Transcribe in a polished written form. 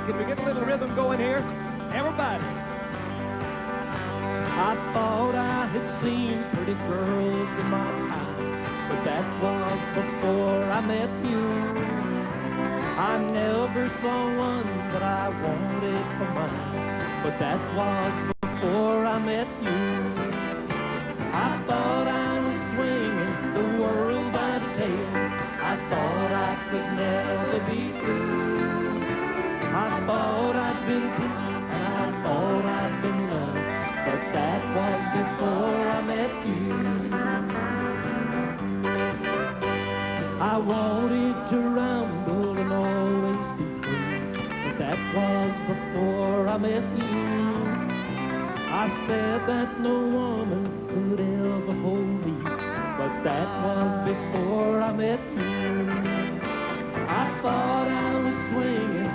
Can we get a little rhythm going here? Everybody. I thought I had seen pretty girls in my time, but that was before I met you. I never saw one that I wanted for mine, but that was before I met you. I thought I was swinging the world by the tail. I thought I could never be through. I thought I'd been kissed and I thought I'd been loved, but that was before I met you. I wanted to ramble and always be free, but that was before I met you. I said that no woman could ever hold me, but that was before I met you. I thought